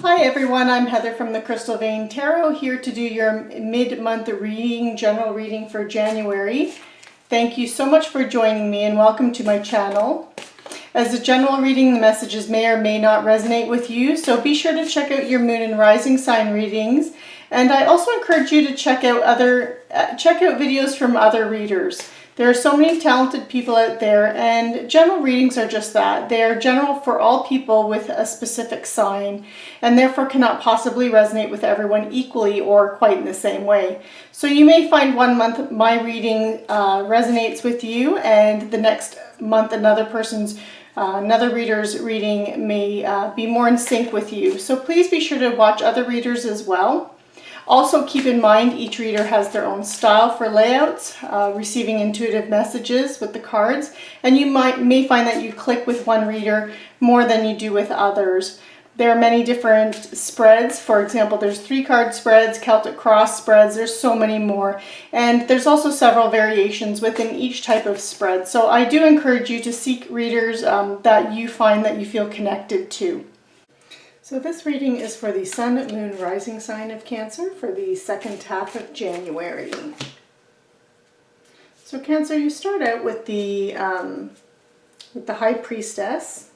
Hi everyone, I'm Heather from the Crystal Vein Tarot, here to do your mid-month reading, general reading for January. Thank you so much for joining me and welcome to my channel. As a general reading, the messages may or may not resonate with you, so be sure to check out your moon and rising sign readings. And I also encourage you to check out videos from other readers. There are so many talented people out there, and general readings are just that. They are general for all people with a specific sign, and therefore cannot possibly resonate with everyone equally or quite in the same way. So you may find one month my reading resonates with you, and the next month another reader's reading may be more in sync with you. So please be sure to watch other readers as well. Also keep in mind each reader has their own style for layouts, receiving intuitive messages with the cards, and you may find that you click with one reader more than you do with others. There are many different spreads. For example, there's 3-card spreads, Celtic cross spreads, there's so many more. And there's also several variations within each type of spread. So I do encourage you to seek readers that you find that you feel connected to. So this reading is for the Sun, Moon, Rising sign of Cancer for the second half of January. So Cancer, you start out with the High Priestess.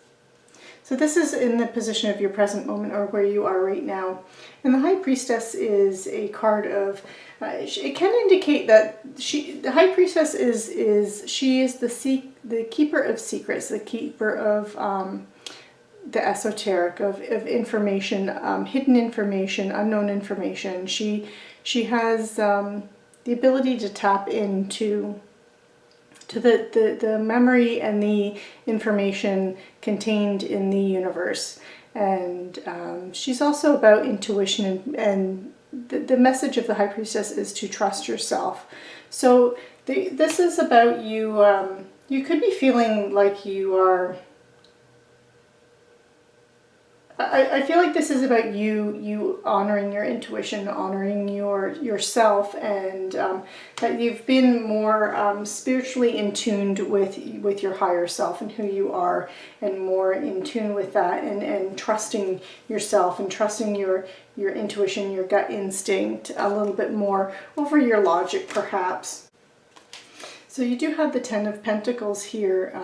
So this is in the position of your present moment, or where you are right now. And the High Priestess is a card of, it can indicate that the High Priestess is the keeper of secrets, the keeper of the esoteric, of information, hidden information, unknown information. She has the ability to tap into the memory and the information contained in the universe. And she's also about intuition, and the message of the High Priestess is to trust yourself. So this is about you. You could be feeling like you are, I feel like this is about you honoring your intuition, honoring yourself, and that you've been more spiritually in tuned with your higher self and who you are, and more in tune with that, and trusting yourself and trusting your intuition, your gut instinct a little bit more over your logic perhaps. So you do have the Ten of Pentacles here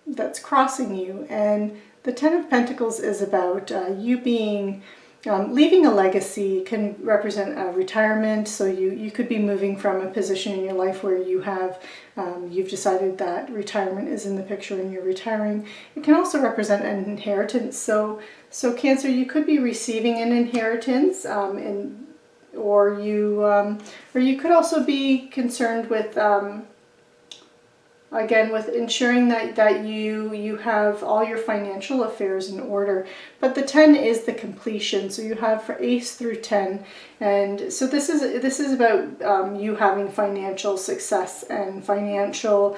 that's crossing you, and the Ten of Pentacles is about you being, leaving a legacy. Can represent a retirement, so you could be moving from a position in your life where you have, you've decided that retirement is in the picture and you're retiring. It can also represent an inheritance. So Cancer, you could be receiving an inheritance, or you could also be concerned with, again, with ensuring that you have all your financial affairs in order. But the 10 is the completion, so you have for Ace through 10, and so this is about you having financial success and financial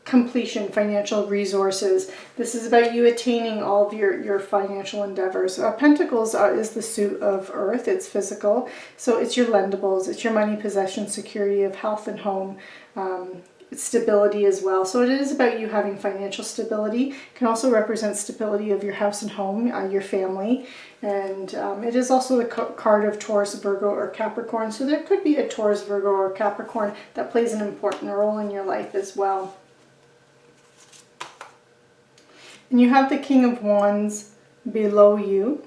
completion, financial resources. This is about you attaining all of your financial endeavors. Pentacles is the suit of Earth. It's physical, so it's your lendables, it's your money, possession, security of health and home. Stability as well. So it is about you having financial stability. It can also represent stability of your house and home, your family. And it is also the card of Taurus, Virgo, or Capricorn. So there could be a Taurus, Virgo, or Capricorn that plays an important role in your life as well. And you have the King of Wands below you.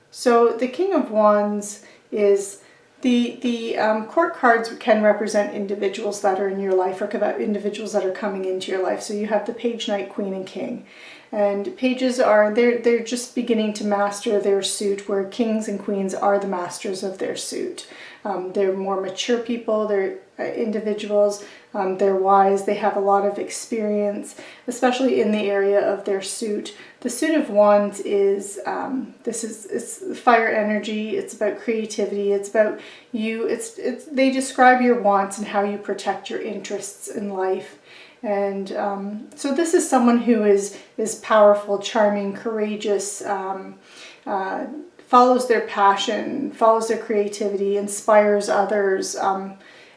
So the King of Wands is the court cards can represent individuals that are in your life, or individuals that are coming into your life. So you have the Page, Knight, Queen, and King. And pages are, they're just beginning to master their suit, where kings and queens are the masters of their suit. They're more mature people, they're individuals, they're wise, they have a lot of experience, especially in the area of their suit. The suit of Wands is, it's fire energy, it's about creativity, it's about you, they describe your wants and how you protect your interests in life. And so this is someone who is powerful, charming, courageous, follows their passion, follows their creativity, inspires others,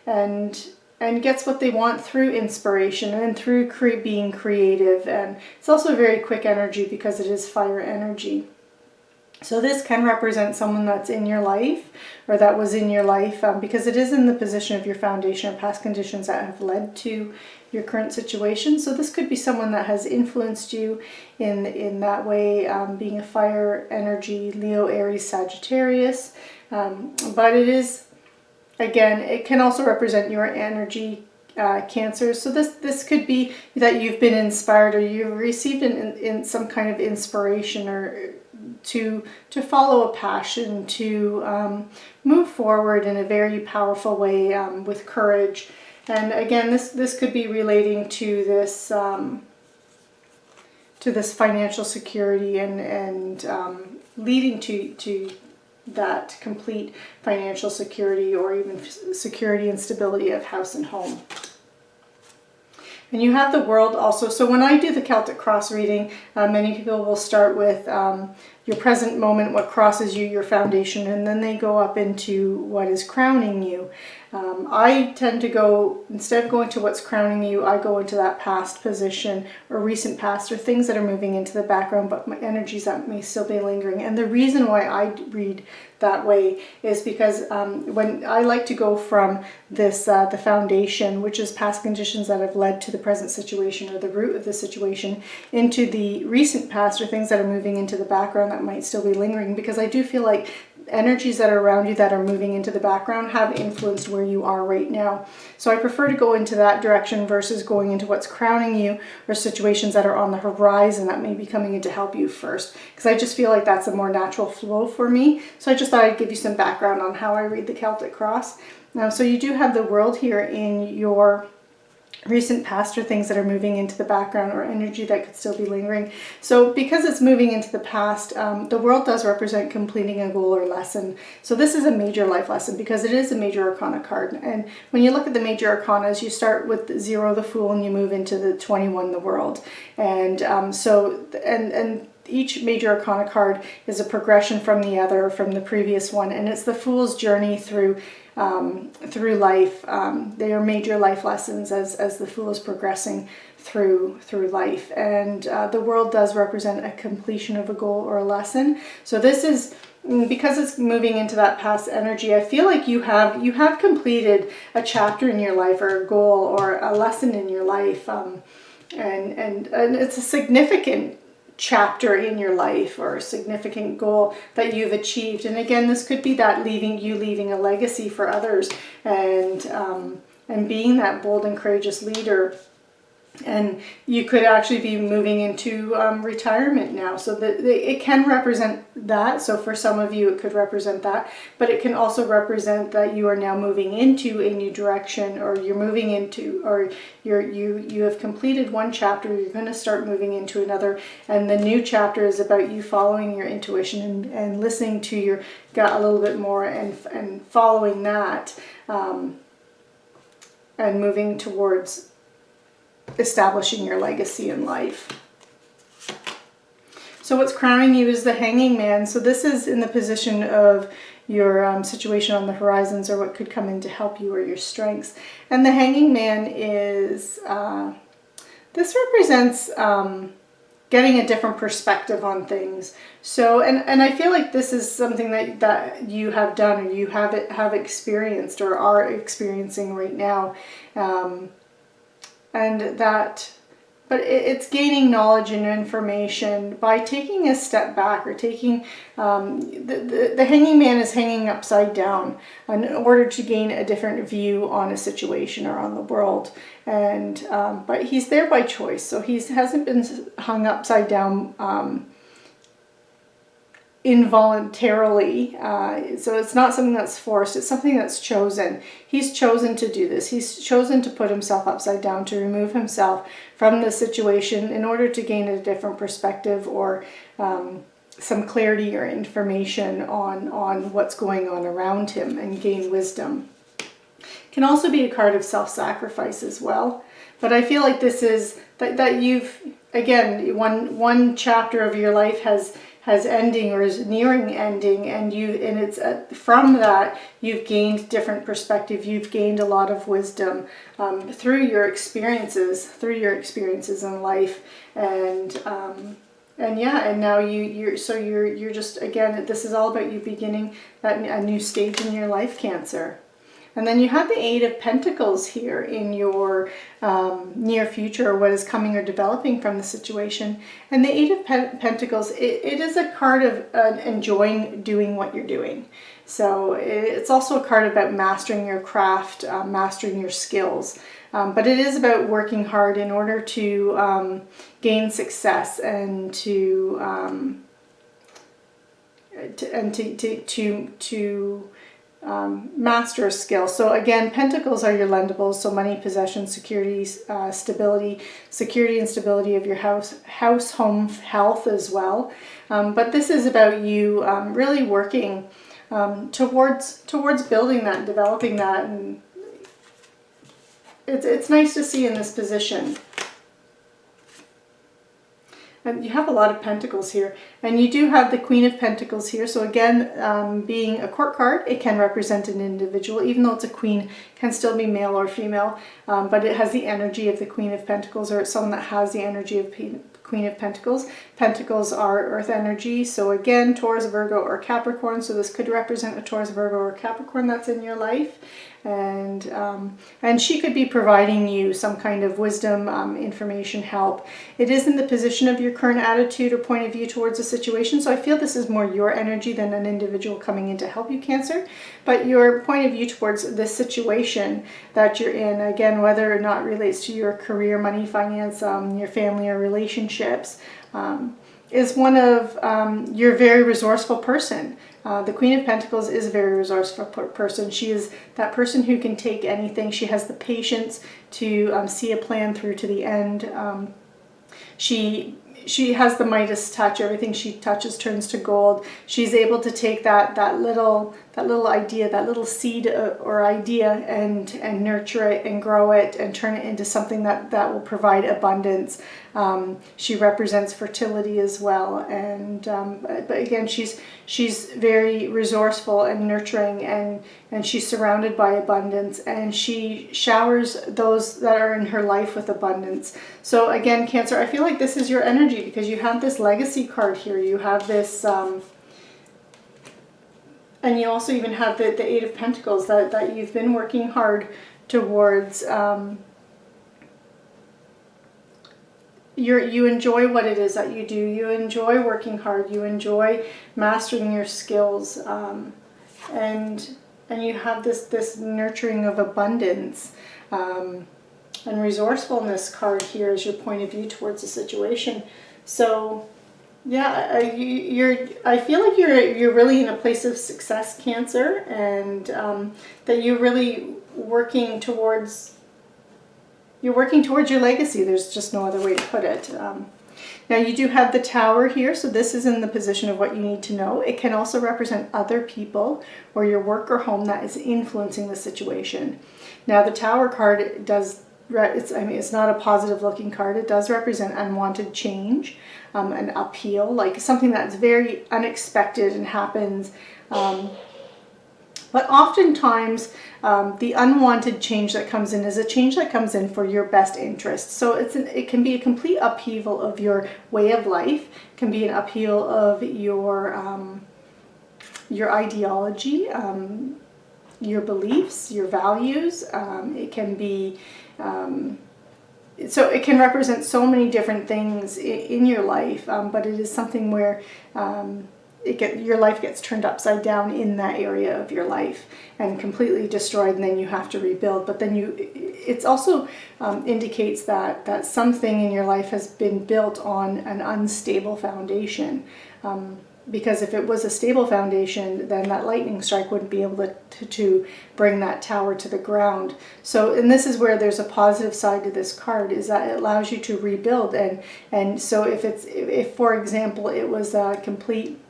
and gets what they want through inspiration and through being creative. And it's also very quick energy because it is fire energy. So this can represent someone that's in your life, or that was in your life, because it is in the position of your foundation or past conditions that have led to your current situation. So this could be someone that has influenced you in that way, being a fire energy, Leo, Aries, Sagittarius. But it is, again, it can also represent your energy, Cancer. So this could be that you've been inspired, or you've received in some kind of inspiration, or to follow a passion, to move forward in a very powerful way, with courage. And again, this could be relating to this financial security, and leading to that complete financial security, or even security and stability of house and home. And you have the World also. So when I do the Celtic Cross reading, many people will start with your present moment, what crosses you, your foundation, and then they go up into what is crowning you. I tend to go, instead of going to what's crowning you, I go into that past position, or recent past, or things that are moving into the background, but my energies that may still be lingering. And the reason why I read that way is because when I like to go from this, the foundation, which is past conditions that have led to the present situation, or the root of the situation, into the recent past, or things that are moving into the background that might still be lingering, because I do feel like energies that are around you that are moving into the background have influenced where you are right now. So I prefer to go into that direction versus going into what's crowning you, or situations that are on the horizon that may be coming in to help you first, because I just feel like that's a more natural flow for me. So I just thought I'd give you some background on how I read the Celtic Cross. So you do have the World here in your recent past, or things that are moving into the background, or energy that could still be lingering. So because it's moving into the past, the World does represent completing a goal or lesson. So this is a major life lesson, because it is a major arcana card. And when you look at the major arcanas, you start with 0, the Fool, and you move into the 21, the World. And and each major arcana card is a progression from the other, from the previous one, and it's the Fool's journey through life. They are major life lessons as the Fool is progressing through life. And the World does represent a completion of a goal or a lesson. So this is, because it's moving into that past energy, I feel like you have completed a chapter in your life, or a goal, or a lesson in your life, and it's a significant chapter in your life, or a significant goal that you've achieved. And again, this could be that leaving a legacy for others, and being that bold and courageous leader. And you could actually be moving into retirement now. So it can represent that. So for some of you, it could represent that. But it can also represent that you are now moving into a new direction, or you're moving into, or you have completed one chapter, you're going to start moving into another. And the new chapter is about you following your intuition, and listening to your gut a little bit more, and following that, and moving towards establishing your legacy in life. So what's crowning you is the Hanging Man. So this is in the position of your situation on the horizons, or what could come in to help you, or your strengths. And the Hanging Man is, this represents getting a different perspective on things. So, and I feel like this is something that you have done, or you have experienced, or are experiencing right now. But it's gaining knowledge and information by taking a step back, or taking, the Hanging Man is hanging upside down in order to gain a different view on a situation, or on the world. And, but he's there by choice. So he hasn't been hung upside down, involuntarily. So it's not something that's forced, it's something that's chosen. He's chosen to do this. He's chosen to put himself upside down, to remove himself from the situation in order to gain a different perspective, or some clarity or information on what's going on around him, and gain wisdom. Can also be a card of self-sacrifice as well. But I feel like this is that you've, again, one chapter of your life has ending, or is nearing ending, and it's from that you've gained different perspective. You've gained a lot of wisdom through your experiences in life, and And yeah, and now you're just, again, this is all about you beginning a new stage in your life, Cancer. And then you have the Eight of Pentacles here in your near future, or what is coming or developing from the situation. And the Eight of Pentacles, it is a card of enjoying doing what you're doing. So it's also a card about mastering your craft, mastering your skills. But it is about working hard in order to gain success and to master a skill. So again, Pentacles are your lendables, so money, possession, security, stability, security and stability of your house, home, health as well. But this is about you really working towards building that, developing that, and it's nice to see in this position. And you have a lot of Pentacles here. And you do have the Queen of Pentacles here. So again, being a court card, it can represent an individual. Even though it's a queen, it can still be male or female. But it has the energy of the Queen of Pentacles, or it's someone that has the energy of Queen of Pentacles. Pentacles are earth energy. So again, Taurus, Virgo, or Capricorn. So this could represent a Taurus, Virgo, or Capricorn that's in your life. And she could be providing you some kind of wisdom, information, help. It is in the position of your current attitude or point of view towards a situation. So I feel this is more your energy than an individual coming in to help you, Cancer. But your point of view towards this situation that you're in, again, whether or not it relates to your career, money, finance, your family or relationships, is one of, you're a very resourceful person. The Queen of Pentacles is a very resourceful person. She is that person who can take anything. She has the patience to see a plan through to the end. She has the Midas touch. Everything she touches turns to gold. She's able to take that little idea, that little seed or idea, and nurture it and grow it and turn it into something that will provide abundance. She represents fertility as well, and but again, she's very resourceful and nurturing, and she's surrounded by abundance, and she showers those that are in her life with abundance. So again, Cancer, I feel like this is your energy because you have this legacy card here. You have this, and you also even have the Eight of Pentacles that you've been working hard towards. You enjoy what it is that you do. You enjoy working hard. You enjoy mastering your skills, and you have this nurturing of abundance and resourcefulness card here as your point of view towards the situation. So yeah, I feel like you're really in a place of success, Cancer, and that you're really working towards. You're working towards your legacy. There's just no other way to put it. Now you do have the Tower here, so this is in the position of what you need to know. It can also represent other people or your work or home that is influencing the situation. Now the Tower card does, it's not a positive looking card. It does represent unwanted change, an upheaval, like something that's very unexpected and happens. But oftentimes, the unwanted change that comes in is a change that comes in for your best interest. So it can be a complete upheaval of your way of life. It can be an upheaval of your ideology, your beliefs, your values. It can be so it can represent so many different things in your life. But it is something where your life gets turned upside down in that area of your life and completely destroyed, and then you have to rebuild. But then it's also indicates that something in your life has been built on an unstable foundation. Because if it was a stable foundation, then that lightning strike wouldn't be able to bring that tower to the ground. So, and this is where there's a positive side to this card, is that it allows you to rebuild. And so if for example it was a complete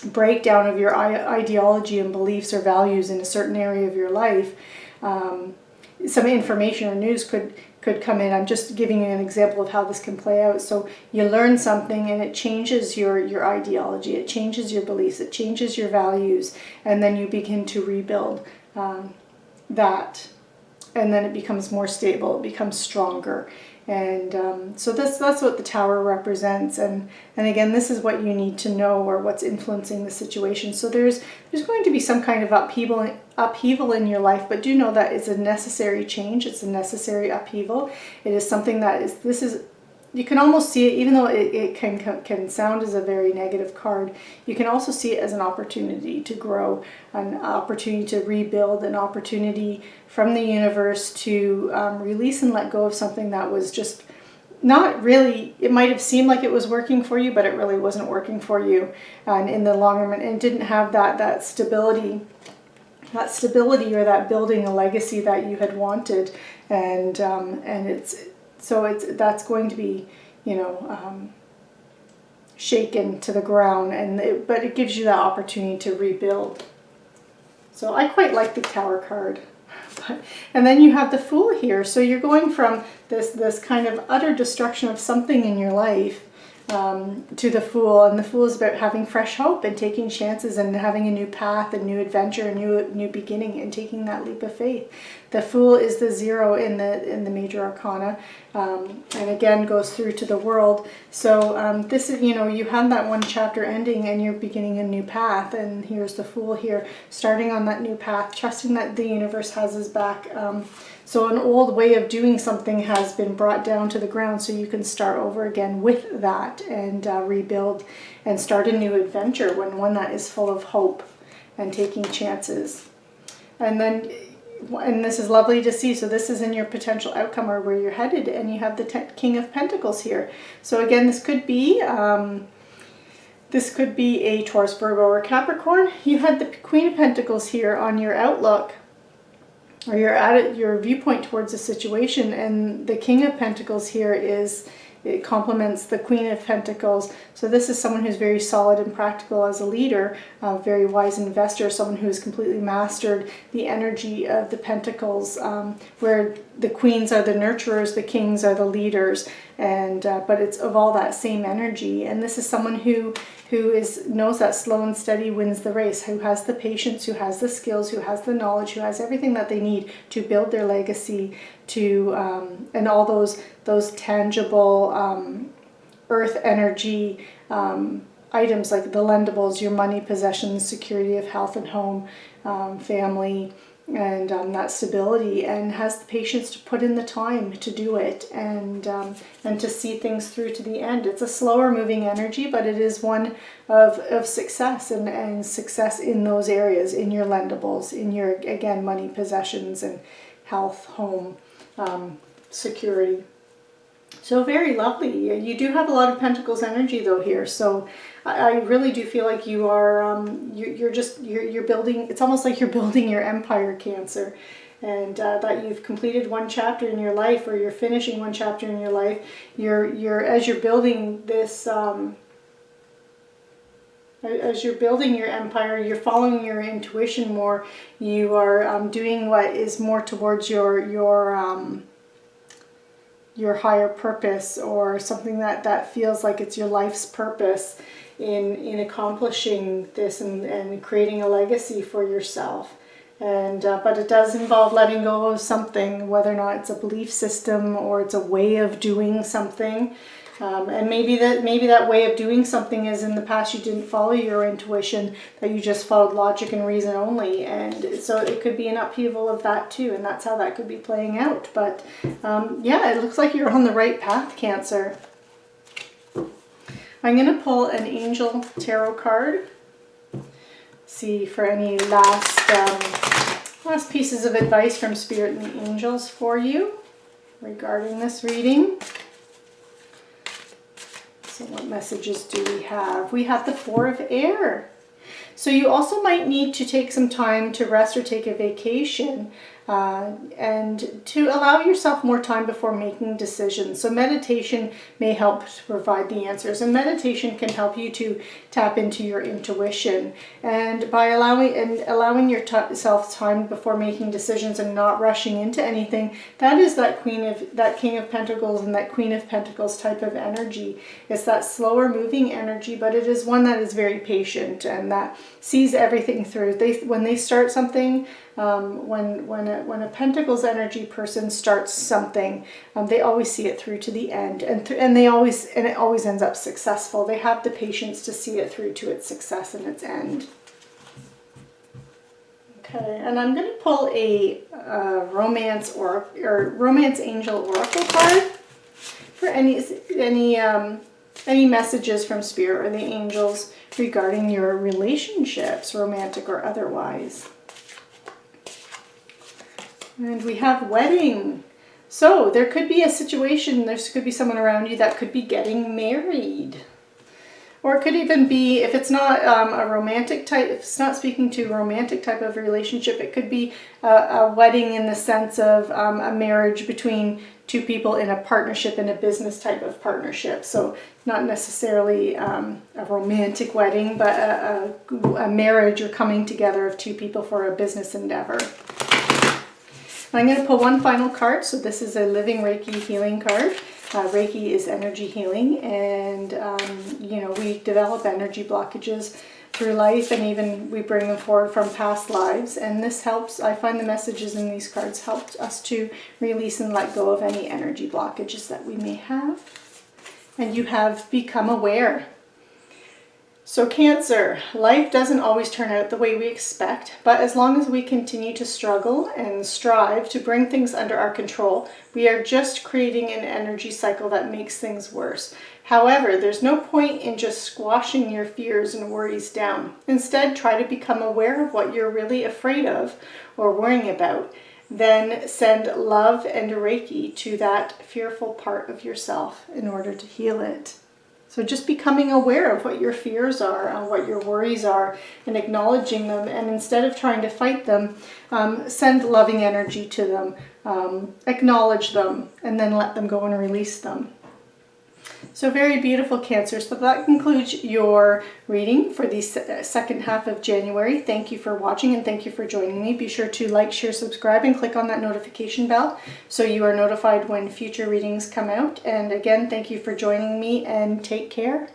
breakdown of your ideology and beliefs or values in a certain area of your life, some information or news could come in. I'm just giving you an example of how this can play out. So you learn something and it changes your ideology, it changes your beliefs, it changes your values, and then you begin to rebuild that, and then it becomes more stable, it becomes stronger. And so that's what the Tower represents. And again, this is what you need to know, or what's influencing the situation. So there's going to be some kind of upheaval in your life, but do know that it's a necessary change. It's a necessary upheaval. It is something that is, you can almost see it, even though it can sound as a very negative card, you can also see it as an opportunity to grow, an opportunity to rebuild, an opportunity from the universe to release and let go of something that was just not really, it might have seemed like it was working for you, but it really wasn't working for you, and in the long run, and didn't have that stability or that building a legacy that you had wanted. And that's going to be, shaken to the ground, but it gives you that opportunity to rebuild. So I quite like the Tower card. And then you have the Fool here. So you're going from this kind of utter destruction of something in your life to the Fool. And the Fool is about having fresh hope and taking chances and having a new path, a new adventure, a new beginning, and taking that leap of faith. The Fool is the 0 in the major arcana, and again goes through to the World. So this is, you had that one chapter ending and you're beginning a new path, and here's the Fool here, starting on that new path, trusting that the universe has his back. So an old way of doing something has been brought down to the ground, so you can start over again with that and rebuild and start a new adventure, one that is full of hope and taking chances. And this is lovely to see. So this is in your potential outcome, or where you're headed, and you have the King of Pentacles here. So again, this could be a Taurus, Virgo, or Capricorn. You had the Queen of Pentacles here on your outlook, or your viewpoint towards the situation, and the King of Pentacles here it complements the Queen of Pentacles. So this is someone who's very solid and practical as a leader, a very wise investor, someone who has completely mastered the energy of the Pentacles, where the Queens are the nurturers, the Kings are the leaders, and but it's of all that same energy. And this is someone who knows that slow and steady wins the race, who has the patience, who has the skills, who has the knowledge, who has everything that they need to build their legacy, and all those tangible earth energy items, like the lendables, your money, possessions, security of health and home, family, and that stability, and has the patience to put in the time to do it, and to see things through to the end. It's a slower moving energy, but it is one of success, and success in those areas, in your lendables, in your, again, money, possessions, and health, home, security. So very lovely. You do have a lot of Pentacles energy though here, so I really do feel like you are you're building. It's almost like you're building your empire, Cancer, and that you've completed one chapter in your life, or you're finishing one chapter in your life. As you're building this. As you're building your empire, you're following your intuition more. You are doing what is more towards your higher purpose, or something that feels like it's your life's purpose in accomplishing this and creating a legacy for yourself. And but it does involve letting go of something, whether or not it's a belief system or it's a way of doing something. And maybe that way of doing something is, in the past you didn't follow your intuition, that you just followed logic and reason only, and so it could be an upheaval of that too, and that's how that could be playing out. But yeah, it looks like you're on the right path, Cancer. I'm going to pull an Angel Tarot card, see for any last pieces of advice from Spirit and the angels for you regarding this reading. So what messages do we have? We have the Four of Air. So you also might need to take some time to rest or take a vacation, and to allow yourself more time before making decisions. So meditation may help to provide the answers, and meditation can help you to tap into your intuition. And by allowing yourself time before making decisions and not rushing into anything, that is that King of Pentacles and that Queen of Pentacles type of energy. It's that slower moving energy, but it is one that is very patient and that sees everything through. When they start something, When a Pentacles energy person starts something, they always see it through to the end, and it always ends up successful. They have the patience to see it through to its success and its end. Okay, and I'm going to pull a romance angel oracle card for any messages from Spirit or the angels regarding your relationships, romantic or otherwise. And we have wedding. So there could be a situation, there could be someone around you that could be getting married. Or it could even be, if it's not a romantic type, if it's not speaking to a romantic type of relationship, it could be a wedding in the sense of a marriage between two people in a partnership, in a business type of partnership. So not necessarily a romantic wedding, but a marriage or coming together of two people for a business endeavor. I'm going to pull one final card. So this is a Living Reiki healing card. Reiki is energy healing, and we develop energy blockages through life, and even we bring them forward from past lives. And this helps, I find the messages in these cards help us to release and let go of any energy blockages that we may have. And you have become aware. So Cancer, life doesn't always turn out the way we expect, but as long as we continue to struggle and strive to bring things under our control, we are just creating an energy cycle that makes things worse. However, there's no point in just squashing your fears and worries down. Instead, try to become aware of what you're really afraid of or worrying about. Then send love and Reiki to that fearful part of yourself in order to heal it. So just becoming aware of what your fears are and what your worries are and acknowledging them, and instead of trying to fight them, send loving energy to them, acknowledge them, and then let them go and release them. So very beautiful, Cancer. So that concludes your reading for the second half of January. Thank you for watching and thank you for joining me. Be sure to like, share, subscribe, and click on that notification bell so you are notified when future readings come out. And again, thank you for joining me and take care.